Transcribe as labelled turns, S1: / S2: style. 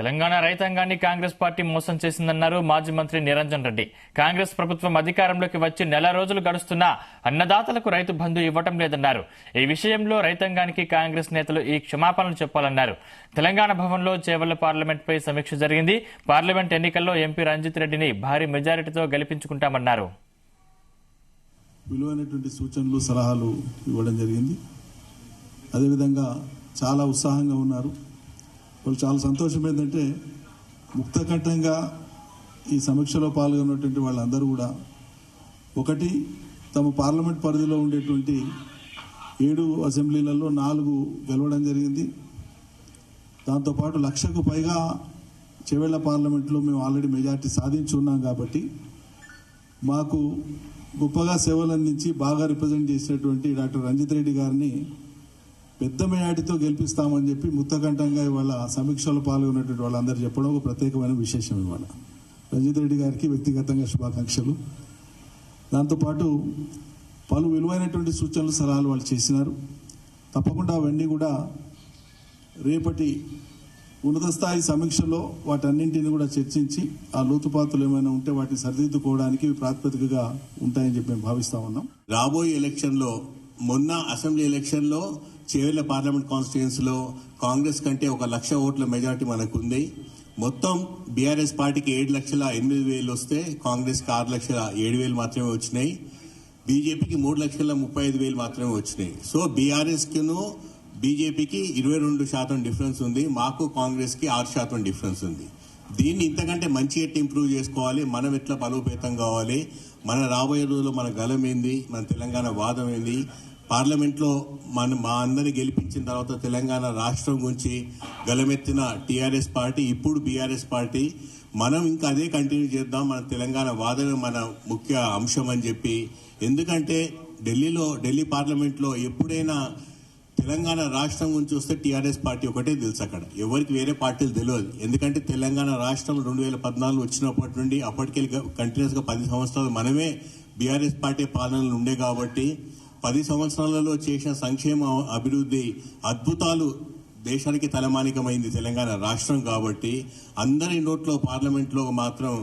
S1: తెలంగాణ రైతాంగాన్ని కాంగ్రెస్ పార్టీ మోసం చేసిందన్నారు మాజీ మంత్రి నిరంజన్ రెడ్డి. కాంగ్రెస్ ప్రభుత్వం అధికారంలోకి వచ్చి నెల రోజులు గడుస్తున్నా అన్నదాతలకు రైతు బంధు ఇవ్వటం లేదన్నారు. ఈ విషయంలో రైతాంగానికి కాంగ్రెస్ నేతలు ఈ క్షమాపణలు చెప్పాలన్నారు. తెలంగాణ భవన్లో చేవెళ్ల పార్లమెంట్పై సమీక్ష జరిగింది. పార్లమెంట్ ఎన్నికల్లో ఎంపీ రంజిత్ రెడ్డిని భారీ మెజారిటీతో గెలిపించుకుంటామన్నారు.
S2: విలువైనటువంటి సూచనలు సలహాలు ఇవ్వడం జరిగింది. అదేవిధంగా చాలా ఉత్సాహంగా ఉన్నారు. వాళ్ళు చాలా సంతోషం ఏంటంటే ముక్తకంఠంగా ఈ సమీక్షలో పాల్గొన్నటువంటి వాళ్ళందరూ కూడా ఒకటి తమ పార్లమెంట్ పరిధిలో ఉండేటువంటి 7 అసెంబ్లీలలో 4 గెలవడం జరిగింది. దాంతోపాటు 1,00,000కు పైగా చేవెళ్ల పార్లమెంట్లో మేము ఆల్రెడీ మెజార్టీ సాధించి ఉన్నాం. కాబట్టి మాకు గొప్పగా సేవలు అందించి బాగా రిప్రజెంట్ చేసినటువంటి డాక్టర్ రంజిత్ రెడ్డి గారిని పెద్ద మెజార్టీతో గెలిపిస్తామని చెప్పి ముక్తకంఠంగా ఇవాళ సమీక్షలో పాల్గొన్నటువంటి వాళ్ళందరూ చెప్పడం ఒక ప్రత్యేకమైన విశేషం. ఇవాళ రంజిత్ రెడ్డి గారికి వ్యక్తిగతంగా శుభాకాంక్షలు. దాంతోపాటు పలు విలువైనటువంటి సూచనలు సలహాలు వాళ్ళు చేసినారు. తప్పకుండా అవన్నీ కూడా రేపటి ఉన్నత స్థాయి సమీక్షలో వాటన్నింటిని కూడా చర్చించి ఆ లోతుపాతులు ఏమైనా ఉంటే వాటిని సరిదిద్దుకోవడానికి ప్రాతిపదికగా ఉంటాయని చెప్పి మేము భావిస్తా ఉన్నాం.
S3: రాబోయే ఎలక్షన్లో మొన్న అసెంబ్లీ ఎలక్షన్లో చేవెళ్ల పార్లమెంట్ కాన్స్టిట్యుయెన్సీలో కాంగ్రెస్ కంటే 1,00,000 ఓట్ల మెజార్టీ మనకుంది. మొత్తం బీఆర్ఎస్ పార్టీకి 7,08,000 వస్తే కాంగ్రెస్కి 6,07,000 మాత్రమే వచ్చినాయి. బీజేపీకి 3,35,000 మాత్రమే వచ్చినాయి. సో బీఆర్ఎస్కిను బీజేపీకి 22% డిఫరెన్స్ ఉంది. మాకు కాంగ్రెస్కి 6% డిఫరెన్స్ ఉంది. దీన్ని ఇంతకంటే మంచి ఎట్టి ఇంప్రూవ్ చేసుకోవాలి. మనం ఎట్లా బలోపేతం కావాలి, మన రాబోయే రోజుల్లో మన గలం ఏంది, మన తెలంగాణ వాదం ఏంది, పార్లమెంట్లో మా అందరినీ గెలిపించిన తర్వాత తెలంగాణ రాష్ట్రం గురించి గలమెత్తిన టీఆర్ఎస్ పార్టీ, ఇప్పుడు బీఆర్ఎస్ పార్టీ, మనం ఇంకా అదే కంటిన్యూ చేద్దాం. మన తెలంగాణ వాదమే మన ముఖ్య అంశం అని చెప్పి. ఎందుకంటే ఢిల్లీ పార్లమెంట్లో ఎప్పుడైనా తెలంగాణ రాష్ట్రం గురించి వస్తే టీఆర్ఎస్ పార్టీ ఒకటే తెలుసు. అక్కడ ఎవరికి వేరే పార్టీలు తెలియదు. ఎందుకంటే తెలంగాణ రాష్ట్రం 2014 వచ్చినప్పటి నుండి అప్పటికెళ్ళి కంటిన్యూస్గా 10 సంవత్సరాలు మనమే బీఆర్ఎస్ పార్టీ పాలనలు ఉండే కాబట్టి 10 సంవత్సరాలలో చేసిన సంక్షేమ అభివృద్ధి అద్భుతాలు దేశానికి తలమానికమైంది తెలంగాణ రాష్ట్రం. కాబట్టి అందరి నోట్లో పార్లమెంట్లో మాత్రం